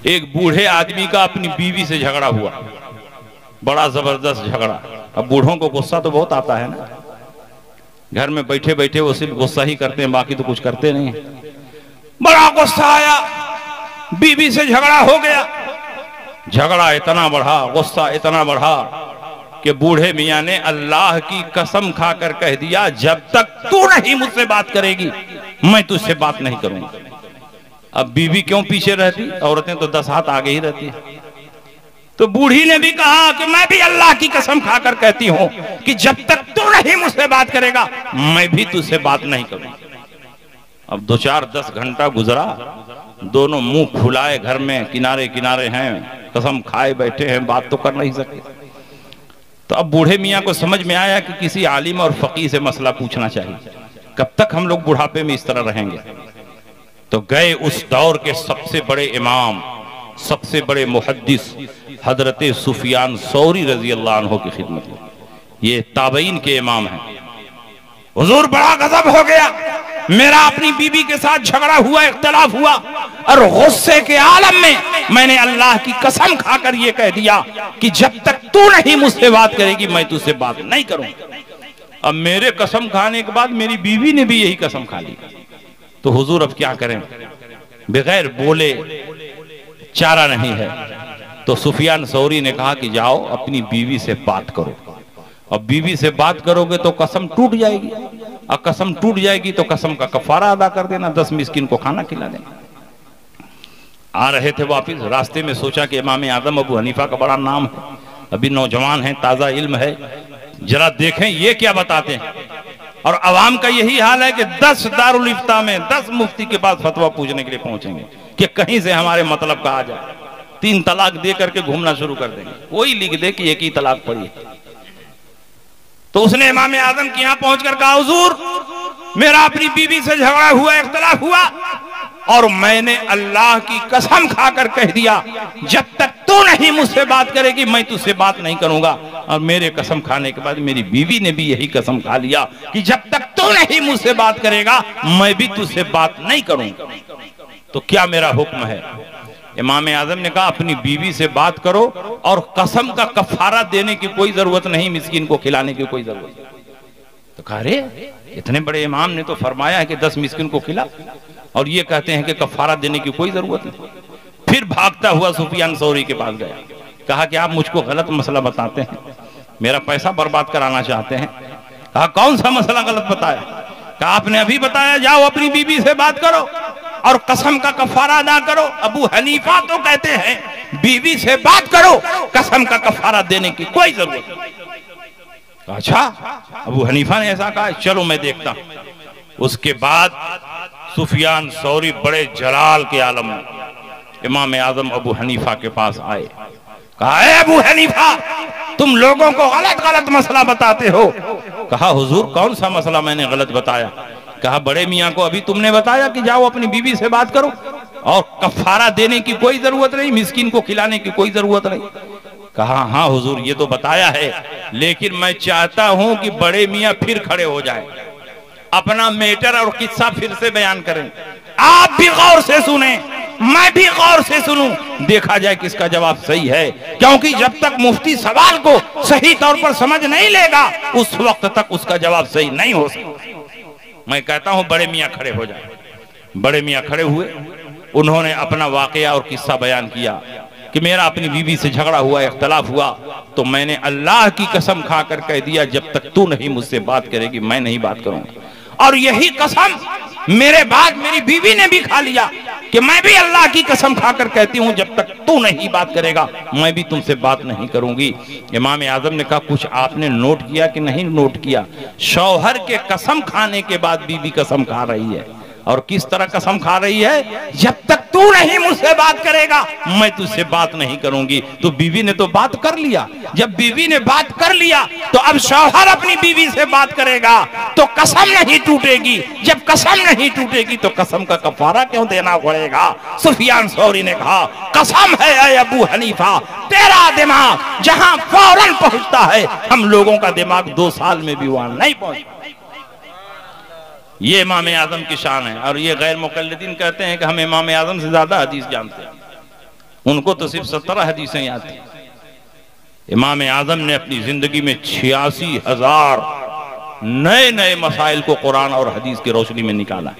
एक बूढ़े आदमी का अपनी बीवी से झगड़ा हुआ, बड़ा जबरदस्त झगड़ा। अब बूढ़ों को गुस्सा तो बहुत आता है ना, घर में बैठे बैठे वो सिर्फ गुस्सा ही करते हैं, बाकी तो कुछ करते नहीं। बड़ा गुस्सा आया, बीवी से झगड़ा हो गया। झगड़ा इतना बढ़ा, गुस्सा इतना बढ़ा कि बूढ़े मियाँ ने अल्लाह की कसम खाकर कह दिया, जब तक तू नहीं मुझसे बात करेगी मैं तुझसे बात नहीं करूंगा। अब बीवी क्यों पीछे रहती, औरतें तो 10 हाथ आगे ही रहती है। तो बूढ़ी ने भी कहा कि मैं भी अल्लाह की कसम खाकर कहती हूं कि जब तक तू नहीं मुझसे बात करेगा मैं भी तुझसे बात नहीं करूंगा। अब 2-4-10 घंटा गुजरा, दोनों मुंह फुलाए घर में किनारे किनारे हैं, कसम खाए बैठे हैं, बात तो कर नहीं सके। तो अब बूढ़े मियाँ को समझ में आया कि किसी आलिम और फकीह से मसला पूछना चाहिए, कब तक हम लोग बुढ़ापे में इस तरह रहेंगे। तो गए उस दौर के सबसे बड़े इमाम, सबसे बड़े मुहद्दिस हजरत सुफियान सौरी रजी अल्लाह अन्हु की खिदमत में। ये ताबईन के इमाम हैं। हुजूर बड़ा गजब हो गया, मेरा अपनी बीबी के साथ झगड़ा हुआ, इख्तलाफ हुआ, और गुस्से के आलम में मैंने अल्लाह की कसम खाकर ये कह दिया कि जब तक तू नहीं मुझसे बात करेगी मैं तुझसे बात नहीं करूंगा। अब मेरे कसम खाने के बाद मेरी बीवी ने भी यही कसम खा ली। तो हुजूर अब क्या करें, बगैर बोले चारा नहीं है। तो सुफियान सौरी ने कहा कि जाओ अपनी बीवी से बात करो, और बीवी से बात करोगे तो कसम टूट जाएगी, और कसम टूट जाएगी तो कसम का कफारा अदा कर देना, 10 मिस्किन को खाना खिला देना। आ रहे थे वापिस, रास्ते में सोचा कि इमाम आजम अबू हनीफा का बड़ा नाम है, अभी नौजवान है, ताज़ा इल्म है, जरा देखें ये क्या बताते हैं। और अवाम का यही हाल है कि 10 दारुल इफ्ता में 10 मुफ्ती के पास फतवा पूछने के लिए पहुंचेंगे कि कहीं से हमारे मतलब का आ जाए। 3 तलाक दे करके घूमना शुरू कर देंगे, कोई लिख दे कि एक ही तलाक पड़ी है। तो उसने इमाम आजम के यहाँ पहुंचकर कहा, हुजूर मेरा अपनी बीवी से झगड़ा हुआ, इख्तलाफ हुआ, और मैंने अल्लाह की कसम खाकर कह दिया जब तक तू नहीं मुझसे बात करेगी मैं तुझसे बात नहीं करूंगा। और मेरे कसम खाने के बाद मेरी बीवी ने भी यही कसम खा लिया कि जब तक तू नहीं मुझसे बात करेगा मैं भी तुझसे बात नहीं करूंगा। तो क्या मेरा हुक्म है? इमाम आजम ने कहा, अपनी बीवी से बात करो, और कसम का कफारा देने की कोई जरूरत नहीं, मिस्किन को खिलाने की कोई जरूरत नहीं। तो कहा, अरे इतने बड़े इमाम ने तो फरमाया है कि 10 मिस्किन को खिला, और ये कहते हैं कि कफारा देने की कोई जरूरत नहीं। फिर भागता हुआ सुफियान सौरी के पास गया, कहा कि आप मुझको गलत मसला बताते हैं, मेरा पैसा बर्बाद कराना चाहते हैं। कहा, कौन सा मसला गलत बताया? कहा, आपने अभी बताया जाओ अपनी बीवी से बात करो और कसम का कफारा अदा करो। अबू हनीफा तो कहते हैं बीवी से बात करो, कसम का कफारा देने की कोई जरूरत नहीं। अच्छा, अबू हनीफा ने ऐसा कहा, चलो मैं देखता हूं। उसके बाद सुफियान सौरी बड़े जलाल के आलम में इमाम आजम अबू हनीफा के पास आए। कहा, अबू हनीफा तुम लोगों को गलत गलत मसला बताते हो। कहा, हुजूर कौन सा मसला मैंने गलत बताया? कहा, बड़े मियाँ को अभी तुमने बताया कि जाओ अपनी बीवी से बात करो और कफारा देने की कोई जरूरत नहीं, मिस्किन को खिलाने की कोई जरूरत नहीं। कहा, हाँ हुजूर ये तो बताया है, लेकिन मैं चाहता हूं कि बड़े मियाँ फिर खड़े हो जाएं, अपना मैटर और किस्सा फिर से बयान करें, आप भी गौर से सुने, मैं भी गौर से सुनूं, देखा जाए किसका जवाब सही है। क्योंकि जब तक मुफ्ती सवाल को सही तौर पर समझ नहीं लेगा उस वक्त तक उसका जवाब सही नहीं हो सकता। मैं कहता हूं बड़े मियाँ खड़े हो जाए। बड़े मियाँ खड़े हुए, उन्होंने अपना वाकया और किस्सा बयान किया कि मेरा अपनी बीवी से झगड़ा हुआ, इख्तलाफ हुआ, तो मैंने अल्लाह की कसम खाकर कह दिया जब तक तू नहीं मुझसे बात करेगी मैं नहीं बात करूंगा। और यही कसम मेरे बाद मेरी बीवी ने भी खा लिया कि मैं भी अल्लाह की कसम खाकर कहती हूं जब तक तू नहीं बात करेगा मैं भी तुमसे बात नहीं करूंगी। इमाम आजम ने कहा, कुछ आपने नोट किया कि नहीं नोट किया? शौहर के कसम खाने के बाद बीवी कसम खा रही है, और किस तरह कसम खा रही है? जब तक तू नहीं मुझसे बात करेगा मैं तुझसे बात नहीं करूंगी। तो बीवी ने तो बात कर लिया, जब बीवी ने बात कर लिया तो अब शौहर अपनी बीवी से बात करेगा तो कसम नहीं टूटेगी, जब कसम नहीं टूटेगी तो कसम का कफारा क्यों देना पड़ेगा? सुफियान सौरी ने कहा, कसम है ऐ अबू हनीफा, तेरा दिमाग जहां फौरन पहुंचता है हम लोगों का दिमाग 2 साल में भी वहां नहीं पहुंचता। ये इमाम आजम की शान है। और ये गैर मुकल्लिदीन कहते हैं कि हम इमाम आजम से ज्यादा हदीस जानते हैं। उनको तो सिर्फ 17 हदीसें याद थी। इमाम आजम ने अपनी जिंदगी में 86,000 नए नए मसाइल को कुरान और हदीस की रोशनी में निकाला।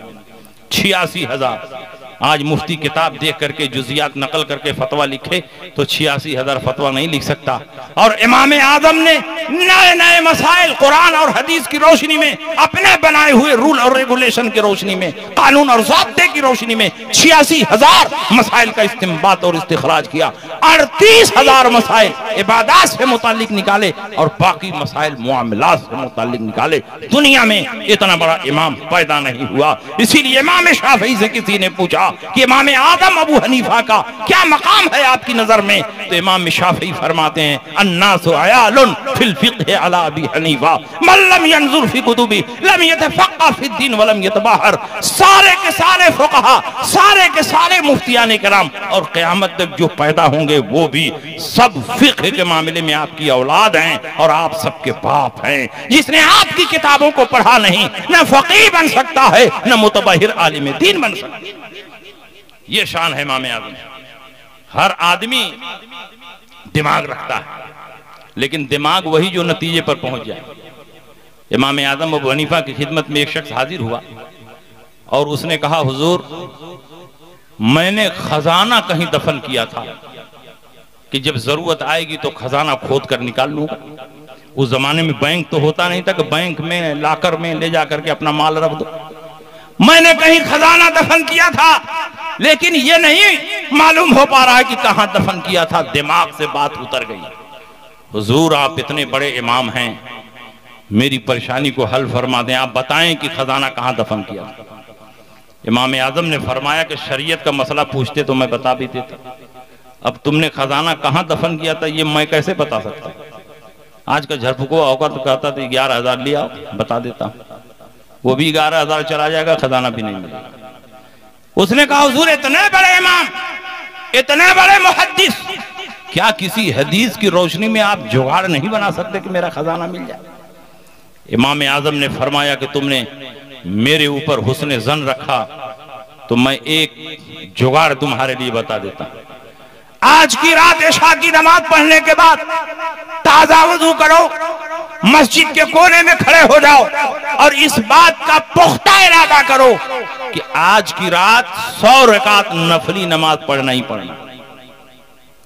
86,000। आज मुफ्ती किताब देख करके जुजियात नकल करके फतवा लिखे तो 86,000 फतवा नहीं लिख सकता। और इमाम आजम ने नए नए मसाइल कुरान और हदीस की रोशनी में, अपने बनाए हुए रूल और रेगुलेशन की रोशनी में, कानून और ज़ाब्ते की रोशनी में 86,000 मसाइल का इस्तिंबात और इस्तिखराज किया। 38,000 मसाइल इबादत से मुताल्लिक निकाले और बाकी मसाइल मुआमलात से मुताल्लिक निकाले। दुनिया में इतना बड़ा इमाम पैदा नहीं हुआ। इसीलिए इमाम शाफी से किसी ने पूछा कि इमाम आदम अबू हनीफा का क्या मकाम है आपकी नजर में, तो इमाम शाफी फरमाते हैं अन्नासु अयालुन फिल फिक़्ह अला अबी हनीफा मन लम यंजुर फी कुतुबी लम यतफक़्क़ह फी दीन व लम यतबहर। सारे के सारे फुक़हा, सारे के सारे मुफ्तियान किराम और क़यामत तक जो पैदा होंगे वो भी सब फिक़्ह के मामले में आपकी औलाद हैं और आप सबके बाप हैं। जिसने आपकी किताबों को पढ़ा नहीं, न फ़क़ीह बन सकता है न मुतबहिर आलिम दीन बन सकता है। ये शान है इमाम आज़म। हर आदमी दिमाग रखता है, लेकिन दिमाग वही जो नतीजे पर पहुंच जाए। इमाम आज़म अबू हनीफा की खिदमत में एक शख्स हाजिर हुआ और उसने कहा, हुजूर मैंने खजाना कहीं दफन किया था कि जब जरूरत आएगी तो खजाना खोद कर निकाल लूंगा। उस जमाने में बैंक तो होता नहीं था कि बैंक में लाकर में ले जाकर के अपना माल रख दो। मैंने कहीं खजाना दफन किया था, लेकिन यह नहीं मालूम हो पा रहा है कि कहां दफन किया था। दिमाग से बात उतर गई। हुजूर आप इतने बड़े इमाम हैं, मेरी परेशानी को हल फरमा दें, आप बताएं कि खजाना कहां दफन किया था। इमाम आजम ने फरमाया कि शरीयत का मसला पूछते तो मैं बता भी देता, अब तुमने खजाना कहां दफन किया था ये मैं कैसे बता सकता। आज का झरफुको होगा तो कहता था 11,000 लिया बता देता, वो भी 11,000 चला जाएगा, खजाना भी नहीं मिलेगा। उसने कहा, हुजूर इतने बड़े इमाम, इतने बड़े मुहद्दिस, क्या किसी हदीस की रोशनी में आप जुगाड़ नहीं बना सकते कि मेरा खजाना मिल जाए। इमाम आजम ने फरमाया कि तुमने मेरे ऊपर हुस्न जन रखा तो मैं एक जुगाड़ तुम्हारे लिए बता देता। आज की रात इशा की नमाज पढ़ने के बाद ताजा वुजू करो, मस्जिद के कोने में खड़े हो जाओ और इस बात का पुख्ता इरादा करो कि आज की रात 100 रकात नफली नमाज पढ़ना ही पढ़ना,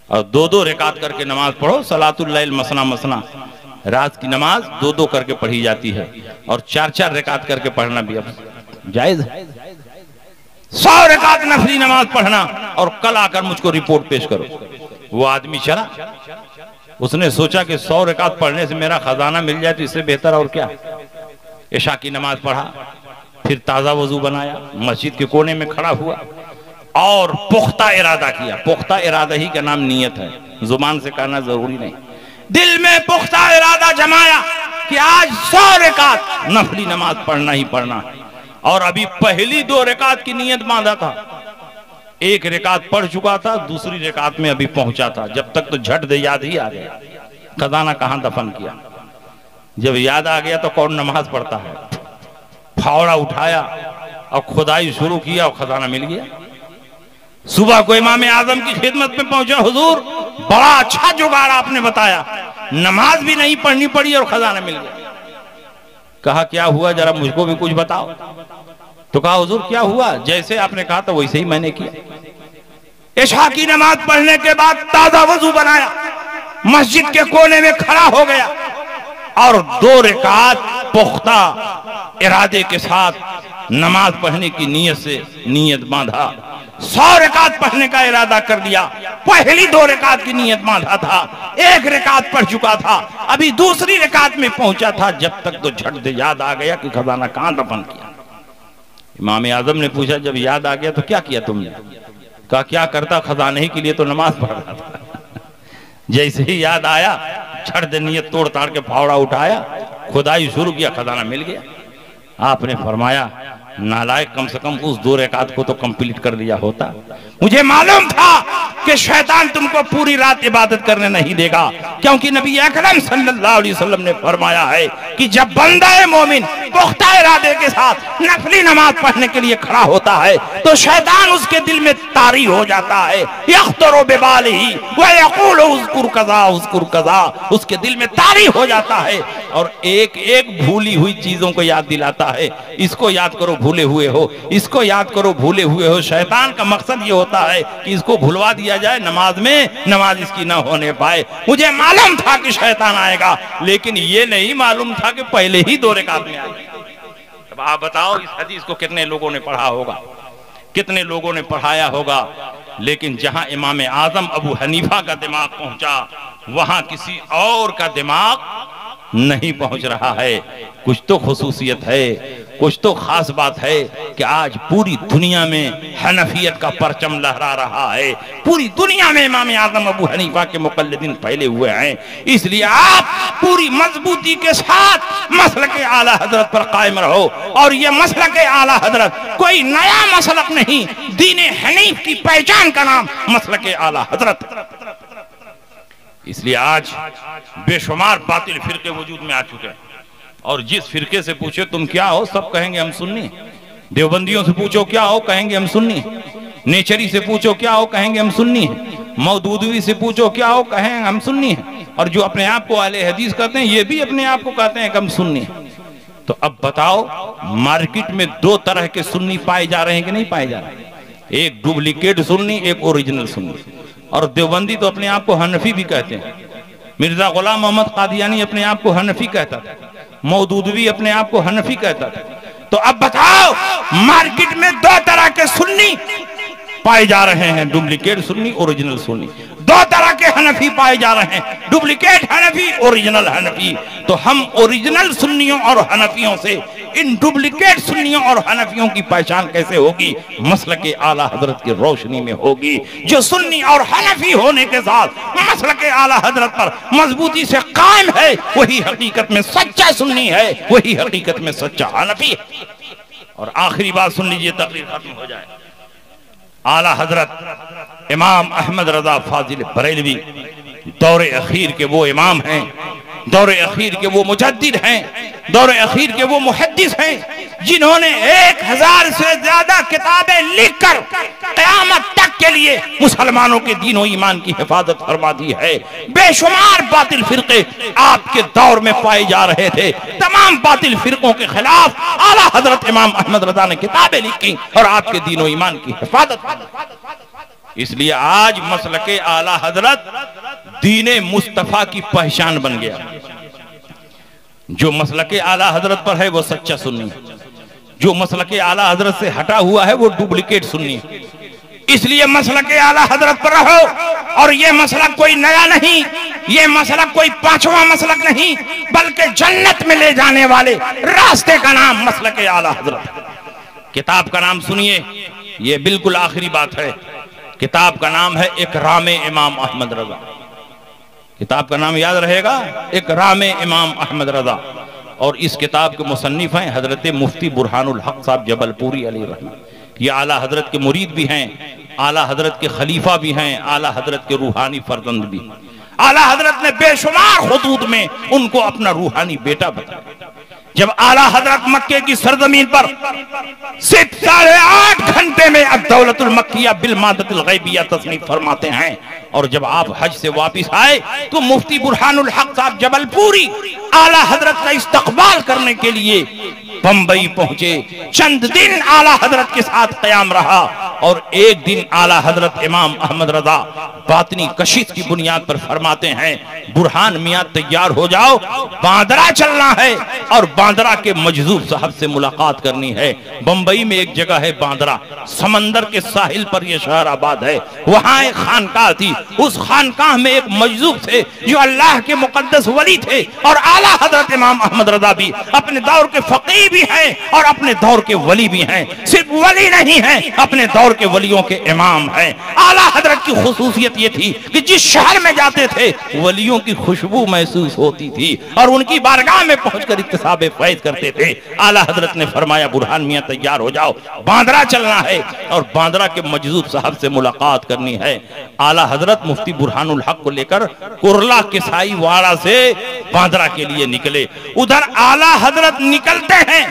और 2-2 रकात करके नमाज पढ़ो। सलातुल लैल मसना मसना, रात की नमाज 2-2 करके पढ़ी जाती है और 4-4 रकात करके पढ़ना भी अब जायज है। 100 रकात नफली नमाज पढ़ना और कल आकर मुझको रिपोर्ट पेश करो। वो आदमी चला, उसने सोचा कि 100 रकात पढ़ने से मेरा खजाना मिल जाए तो इससे बेहतर और क्या। इशा की नमाज पढ़ा, फिर ताजा वजू बनाया, मस्जिद के कोने में खड़ा हुआ और पुख्ता इरादा किया। पुख्ता इरादा ही का नाम नियत है, जुबान से कहना जरूरी नहीं। दिल में पुख्ता इरादा जमाया कि आज 100 रकात नफली नमाज पढ़ना ही पढ़ना है। और अभी पहली 2 रकात की नियत बांधा था, 1 रकात पढ़ चुका था, दूसरी रकात में अभी पहुंचा था। जब तक तो झट दे याद ही आ गया खजाना कहां दफन किया। जब याद आ गया तो कौन नमाज पढ़ता है, फावड़ा उठाया और खुदाई शुरू किया और खजाना मिल गया। सुबह को इमाम आजम की खिदमत में पहुंचा, हुजूर बड़ा अच्छा जुगाड़ आपने बताया, नमाज भी नहीं पढ़नी पड़ी और खजाना मिल गया। कहा क्या हुआ, जरा मुझको भी कुछ बताओ। तो कहा, हुजूर क्या हुआ, जैसे आपने कहा था वैसे ही मैंने किया। इशा की नमाज पढ़ने के बाद ताजा वजू बनाया, मस्जिद के कोने में खड़ा हो गया और 2 रकात पुख्ता इरादे के साथ नमाज पढ़ने की नीयत से नियत बांधा। 100 रकात पढ़ने का इरादा कर लिया। पहली 2 रकात की नियत बांधा था, 1 रकात पढ़ चुका था, अभी दूसरी रकात में पहुंचा था। जब तक तो झट दे याद आ गया कि खजाना कहां दफन किया। इमाम आजम ने पूछा, जब याद आ गया तो क्या किया तुमने। कहा, क्या करता, खजाने ही के लिए तो नमाज पढ़ रहा था। जैसे ही याद आया, झट दे नियत तोड़ ताड़ के फावड़ा उठाया, खुदाई शुरू किया, खजाना मिल गया। आपने फरमाया, नालायक, कम से कम उस 2 रकात को तो कंप्लीट कर लिया होता। मुझे मालूम था कि शैतान तुमको पूरी रात इबादत करने नहीं देगा, क्योंकि नबी अकरम सल्लल्लाहु अलैहि वसल्लम ने फरमाया है कि जब बंदा मोमिन पुख्ता इरादे के साथ नफली नमाज पढ़ने के लिए खड़ा होता है तो शैतान उसके दिल में तारी हो जाता है, यख्तरो बिबालिही व यक़ूलु उज़कुर कज़ा उज़कुर कज़ा, उसके दिल में तारी हो जाता है और एक एक भूली हुई चीजों को याद दिलाता है। इसको याद करो भूले हुए हो, इसको याद करो भूले हुए हो। शैतान का मकसद ये होता है कि इसको भुलवा दिया जाए नमाज में, नमाज इसकी ना होने पाए। मुझे मालूम था कि शैतान आएगा, लेकिन ये नहीं मालूम था कि पहले ही 2 रकात में आएगा। अब आप बताओ इस हदीस को कितने लोगों ने पढ़ा होगा, कितने लोगों ने पढ़ाया होगा, लेकिन जहां इमाम आजम अबू हनीफा का दिमाग पहुंचा वहां किसी और का दिमाग नहीं पहुंच रहा है। कुछ तो खुसूसियत है, कुछ तो खास बात है कि आज पूरी दुनिया में हनफियत का परचम लहरा रहा है। पूरी दुनिया में इमाम आजम अबू हनीफा के मुकल्लिदीन फैले हुए हैं। इसलिए आप पूरी मजबूती के साथ मसलक आला हजरत पर कायम रहो। और ये मसलक आला हजरत कोई नया मसलक नहीं, दीन हनीफ की पहचान का नाम मसलक आला हजरत। इसलिए आज बेशुमार बातिल फिरके वजूद में आ चुके हैं और जिस फिरके से पूछे तुम क्या हो, सब कहेंगे हम सुन्नी। देवबंदियों से पूछो क्या हो, कहेंगे हम सुन्नी। नेचरी से पूछो क्या हो, कहेंगे हम सुन्नी हैं। मौदूदवी से पूछो क्या हो, कहेंगे हम सुन्नी हैं। और जो अपने आप को आले हदीस कहते हैं ये भी अपने आप को कहते हैं कि हम सुन्नी हैं। तो अब बताओ मार्केट में 2 तरह के सुन्नी पाए जा रहे हैं कि नहीं पाए जा रहे हैं? एक डुप्लीकेट सुन्नी, एक ओरिजिनल सुन्नी। और देवबंदी तो अपने आप को हनफी भी कहते हैं। मिर्जा गुलाम मोहम्मद कादियानी अपने आप को हनफी कहता था, मौदूदवी अपने आप को हनफी कहता था। तो अब बताओ मार्केट में 2 तरह के सुन्नी पाए जा रहे हैं, डुप्लीकेट सुन्नी, ओरिजिनल सुन्नी। 2 तरह के हनफी पाए जा रहे हैं, डुप्लीकेट हनफी, ओरिजिनल हनफी। तो हम ओरिजिनल सुन्नियों और हनफियों से इन डुप्लीकेट सुन्नियों और हनफियों की पहचान कैसे होगी? मसलक आला हजरत की रोशनी में होगी। जो सुन्नी और हनफी होने के साथ मसलक आला हजरत पर मजबूती से कायम है, वही हकीकत में सच्चा सुन्नी है, वही हकीकत में सच्चा हनफी है। और आखिरी बात सुन लीजिए, तकरीर खत्म हो जाए। आला हजरत इमाम अहमद रजा फाजिल बरेलवी दौरे अखीर के वो इमाम हैं, दौरे अखीर के वो मुजद्दिद हैं, दौरे अखीर के वो मुहद्दिस हैं जिन्होंने 1000 से ज्यादा किताबें लिखकर क़यामत तक के लिए मुसलमानों के दीन और ईमान की हिफाजत फरमा दी है। बेशुमार बातिल फिरके आपके दौर में पाए जा रहे थे। तमाम बातिल फिरकों के खिलाफ आला हजरत इमाम अहमद रजा ने किताबें लिखी और आपके दीन और ईमान की हिफाजत। इसलिए आज मसलके आला हजरत दीने मुस्तफा की पहचान बन गया। जो मसलके आला हजरत पर है वो सच्चा सुन्नी, जो मसलके आला हजरत से हटा हुआ है वो डुप्लीकेट सुन्नी। इसलिए मसलके आला हजरत पर रहो। और ये मसलक कोई नया नहीं, ये मसलक कोई 5वां मसलक नहीं, बल्कि जन्नत में ले जाने वाले रास्ते का नाम मसलके आला हजरत। किताब का नाम सुनिए, ये बिल्कुल आखिरी बात है। किताब का नाम है इकराम इमाम अहमद रजा। किताब का नाम याद रहेगा, इकराम इमाम अहमद रजा। और इस किताब के मुसन्निफ हैं हजरत मुफ्ती बुरहानुल हक साहब जबलपुरी अलैहि रहमत। ये आला हजरत के मुरीद भी हैं, आला हजरत के खलीफा भी हैं, आला हजरत के रूहानी फर्जंद भी। आला हजरत ने बेशुमार हुदूद में उनको अपना रूहानी बेटा बताया। जब आला हजरत मक्के की सरजमीन पर सिर्फ 8.5 घंटे में अद-दौलतुल मक्किया बिल मादतुल गैबिया तस्नीफ फरमाते हैं। और जब आप हज से वापस आए तो मुफ्ती बुरहानुल हक साहब जबलपुरी आला हजरत का इस्तकबाल करने के लिए बंबई पहुंचे। चंद दिन आला हजरत के साथ कयाम रहा और एक दिन आला हजरत इमाम अहमद रजा बातनी कशिश की बुनियाद पर फरमाते हैं, बुरहान मियां तैयार हो जाओ, बांद्रा चलना है और बांद्रा के मजजूब साहब से मुलाकात करनी है। बंबई में एक जगह है बांद्रा, समंदर के साहिल पर यह शहर आबाद है। वहां एक खानकाह थी, उस खानकाह में एक मजजूब थे जो अल्लाह के मुकद्दस वली थे और आला हजरत इमाम अहमद रजा भी अपने दौर के फकीह वली भी हैं और अपने दौर के वली भी हैं। सिर्फ वली नहीं है, अपने दौर के वलियों के इमाम हैं। आला हजरत की खुसूसियत ये थी कि जिस शहर में जाते थे वलियों की खुशबू महसूस होती थी और उनकी बारगाह में पहुंचकर इक्तिसाब फैज़ करते थे। आला हजरत ने फरमाया, बुरहान मियां तैयार हो जाओ, बांद्रा चलना है और बांद्रा के मजदूब साहब से मुलाकात करनी है। आला हजरत मुफ्ती बुरहानुल हक को लेकर कुरला किसाई वाड़ा से बांद्रा के लिए निकले। उधर आला हजरत निकलते हैं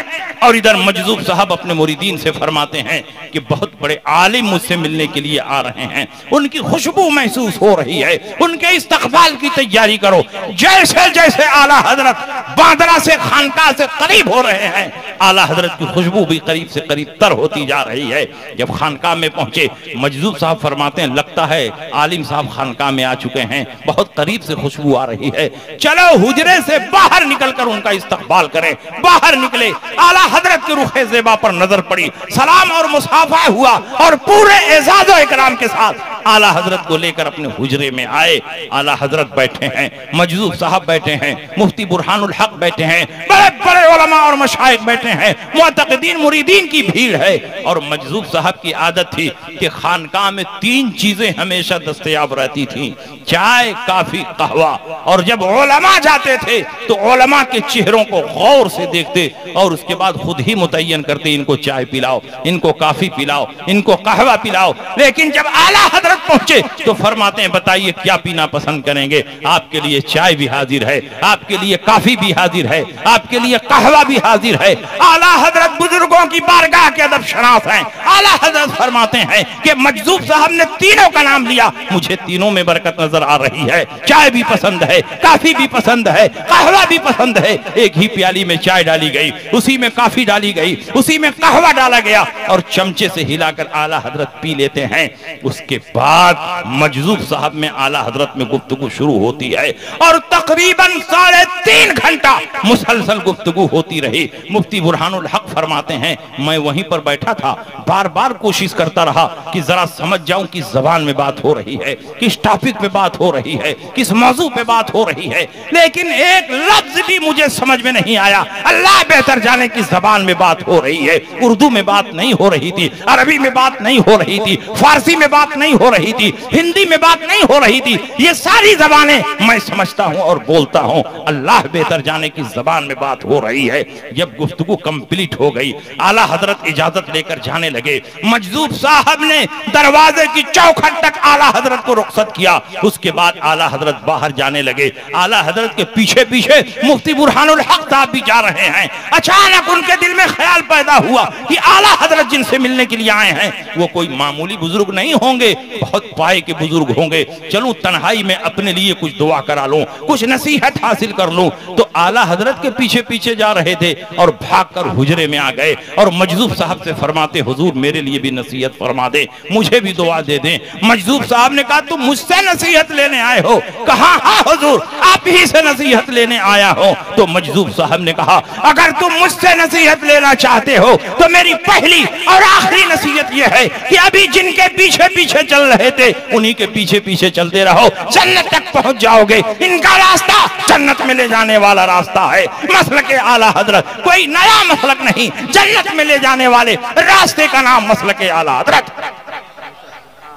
और इधर मजदूब साहब अपने मुरीदीन से फरमाते हैं कि बहुत बड़े आलिम मुझसे मिलने के लिए आ रहे हैं, उनकी खुशबू महसूस हो रही है, उनके इस्तकबाल की तैयारी करो। जैसे जैसे आला हजरत बांद्रा से खानकाह से करीब हो रहे हैं, आला हजरत की खुशबू भी करीब से करीब तर होती जा रही है। जब खानकाह में पहुंचे, मजदूब साहब फरमाते हैं, लगता है आलिम साहब खानकाह में आ चुके हैं, बहुत करीब से खुशबू आ रही है, चलो हुजरे से बाहर निकलकर उनका इस्तकबाल करें। बाहर निकले, आला हजरत के रुखे ज़ेबा पर नजर पड़ी, सलाम और मुसाफा हुआ और पूरे एजाज और इकराम के साथ आला हजरत को लेकर अपने हुजरे में आए। आला हजरत बैठे हैं, मजदूब साहब बैठे हैं, मुफ्ती बुरहानुल हक बैठे हैं, बड़े बड़े उलमा और मशाइख बैठे हैं, मुअत्तक़िदीन मुरीदीन की भीड़ है। और मजदूब साहब की आदत थी कि खानकाह में 3 चीजें हमेशा दस्तयाब रहती थी, चाय, काफी, कहवा। और जब उलमा जाते थे तो उलमा के चेहरों को गौर से देखते और उसके बाद खुद ही मुतय्यन करते, इनको चाय पिलाओ, इनको काफी पिलाओ, इनको कहवा पिलाओ। लेकिन जब आला हजरत पहुंचे तो फरमाते हैं, बताइए क्या पीना पसंद करेंगे? आपके लिए चाय भी हाजिर है, आपके लिए काफी भी हाजिर है, आपके लिए कहवा भी हाजिर है। आला हजरत बुजुर्गों की बारगाह के अदब शनास हैं। आला हजरत फरमाते हैं कि मजदूब साहब ने तीनों का नाम लिया, मुझे तीनों में बरकत नजर आ रही है, चाय भी पसंद है, काफी भी पसंद है, कहवा भी पसंद है। एक ही प्याली में चाय डाली गई, उसी में काफी डाली गई, उसी में कहवा डाला गया और चमचे से हिलाकर आला हजरत पी लेते हैं। उसके बाद मजदूब साहब में आला हजरत में गुफ्तगू शुरू होती है और तकरीबन 3.5 घंटा मुसलसल गुफ्तगू होती रही। मुफ्ती बुरहानुल हक फरमाते हैं, मैं वहीं पर बैठा था, बार बार कोशिश करता रहा कि जरा समझ जाऊं किस जबान में बात हो रही है, किस टॉपिक पे बात हो रही है, किस मौजू पे बात हो रही है, लेकिन एक लफ्ज भी मुझे समझ में नहीं आया। अल्लाह बेहतर जाने किस जबान में बात हो रही है। उर्दू में बात नहीं हो रही थी, अरबी में बात नहीं हो रही थी, फारसी में बात नहीं हो रही थी, हिंदी में बात नहीं हो रही थी। ये सारी जबानें मैं समझता हूं और बोलता हूं, अल्लाह बेहतर जाने किस जबान में बात हो रही है। जब गुफ्तगू कंप्लीट हो गई, आला हजरत इजाजत लेकर जाने लगे। मजदूब साहब ने दरवाजे की चौखट तक आला हजरत को रुखसत किया। उसके बाद आला हजरत बाहर जाने लगे। आला हजरत के पीछे पीछे मुफ्ती बुरहानुल हक साहब भी जा रहे हैं। अचानक उनके दिल में ख्याल पैदा हुआ कि आला हजरत जिनसे मिलने के लिए आए हैं वो कोई मामूली बुजुर्ग नहीं होंगे, बहुत पाए के बुजुर्ग होंगे। चलूं तन्हाई में अपने लिए कुछ दुआ करा लूं, कुछ नसीहत हासिल कर लूं। तो आला हजरत के पीछे पीछे जा रहे थे और भागकर हुजरे में आ गए और मजदूब साहब से फरमाते, हुजूर मेरे लिए भी नसीहत फरमा दे, मुझे भी दुआ दे दें। मजदूब साहब ने कहा, तुम मुझसे नसीहत लेने आए हो? कहा, हाँ हुजूर आप ही से नसीहत लेने आया हो। तो मजदूब साहब ने कहा, अगर तुम मुझसे नसीहत लेना चाहते हो तो मेरी पहली और आखिरी नसीहत यह है कि अभी जिनके पीछे पीछे चल रहे थे उन्हीं के पीछे पीछे चलते रहो, जन्नत तक पहुंच जाओगे। इनका रास्ता जन्नत में ले जाने वाला रास्ता है। मसलक आला हजरत कोई नया मसलक नहीं, जन्नत में ले जाने वाले रास्ते का नाम मसलक आला हजरत।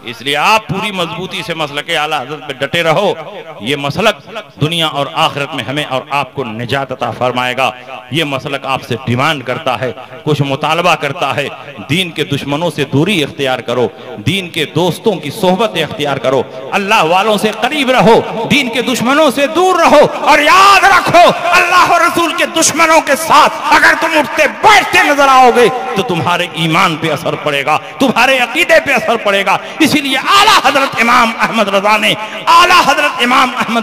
इसलिए आप पूरी मजबूती से मसलक आला हजरत पे डटे रहो। ये मसलक दुनिया और आखिरत में हमें और आपको निजात अता फरमाएगा। ये मसलक आपसे डिमांड करता है, कुछ मुतालबा करता है, दीन के दुश्मनों से दूरी इख्तियार करो, दीन के दोस्तों की सोहबत इख्तियार करो, अल्लाह वालों से करीब रहो, दीन के दुश्मनों से दूर रहो। और याद रखो, अल्लाह और रसूल के दुश्मनों के साथ अगर तुम उठते बैठते नजर आओगे तो तुम्हारे ईमान पे असर पड़ेगा, तुम्हारे अकीदे पे असर पड़ेगा। इसीलिए आला हजरत इमाम अहमद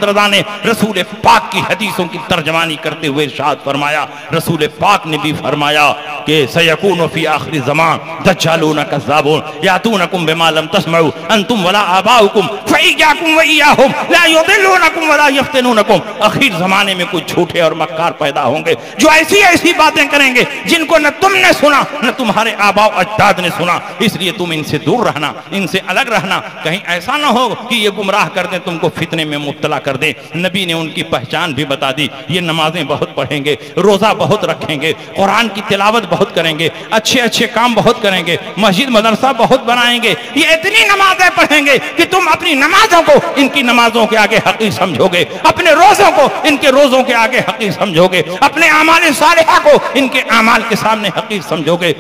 रजा ने रसूल पाक की हदीसों की तर्जमानी करते हुए इरशाद फरमाया, रसूल पाक ने भी फरमाया कि सयकूनु फी आखिरी ज़मान दज्जालून कज़्ज़ाबून यातूनकुम बिमा लम तस्मऊ अंतुम वला आबाउकुम फइय्याकुम व इय्याहुम ला युदिल्लूनकुम वला यफ्तिनूनकुम। आखिर जमाने में कुछ झूठे और मक्कार पैदा होंगे जो ऐसी ऐसी बातें करेंगे जिनको न तुमने सुना न तुम्हारे आबा अजदाद ने सुना। इसलिए तुम इनसे दूर रहना, इनसे अलग रहना, कहीं ऐसा ना हो कि ये गुमराह कर दें, तुमको फितने में मुब्तला कर दें। नबी ने उनकी पहचान भी बता दी, ये नमाजें बहुत पढ़ेंगे, रोज़ा बहुत रखेंगे, कुरान की तिलावत बहुत करेंगे, अच्छे अच्छे काम बहुत करेंगे, मस्जिद मदरसा बहुत बनाएंगे, ये इतनी नमाजें पढ़ेंगे कि तुम अपनी नमाजों को इनकी नमाजों के आगे हक़ीर समझोगे, अपने रोज़ों को इनके रोज़ों के आगे हक़ीर समझोगे, अपने आमाल सालिहा को इनके आमाल के सामने हक़ीर समझोगे।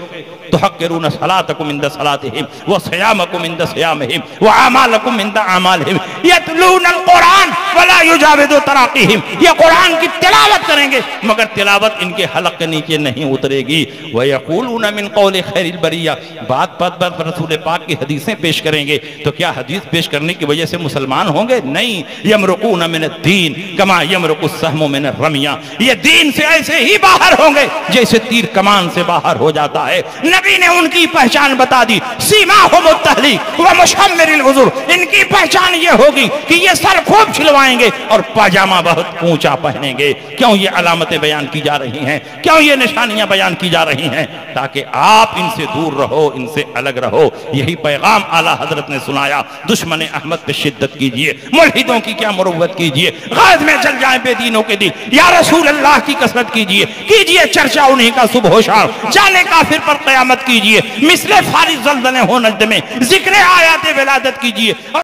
तुहक्किरून सलातकुम इंद सलातिहिम व सियामकुम इंद सियामिहिम व आमालकुम इंद आमालिहिम यतलूनल कुरान वला युजाविदु तराक़ीहिम। ये कुरान की तिलावत करेंगे मगर तिलावत इनके हलक के नीचे नहीं उतरेगी। व यक़ूलून मिन क़ौलि खैरिल बरिया, बात बात बात रसूल पाक की हदीसें पेश करेंगे। तो क्या हदीस पेश करने की वजह से मुसलमान होंगे? नहीं। यमरुकून मिनद्दीन कमा यमरुकुस सहमु मिन रमिया, ये दीन से ऐसे ही बाहर होंगे जैसे तीर कमान से बाहर हो जाता है। नबी ने उनकी पहचान बता दी, सीमाहुमुत तहलीक व मुशम्मिरिल उज़ुर, इनकी पहचान ये होगी कि ये सर खूब छिलवाएंगे और पाजामा बहुत ऊंचा पहनेंगे। क्यों ये अलामतें बयान की जा रही हैं, क्यों ये निशानियां बयान की जा रही हैं? ताकि आप इनसे दूर रहो, इनसे अलग रहो। यही पैगाम आला हजरत ने सुनाया। दुश्मन अहमद पे शिद्दत कीजिए, मुल्हिदों की क्या मुरव्वत कीजिए, गाज में जल जाए बेदीनों के दिल, या रसूल अल्लाह की कसरत कीजिए चर्चा उन्हीं का सुबह शाम, जाने काफिर पर क़यामत कीजिए, मिसले फारिज ज़ल्ज़ले हो नज़्द में जिक्र आयात विलादत कीजिए।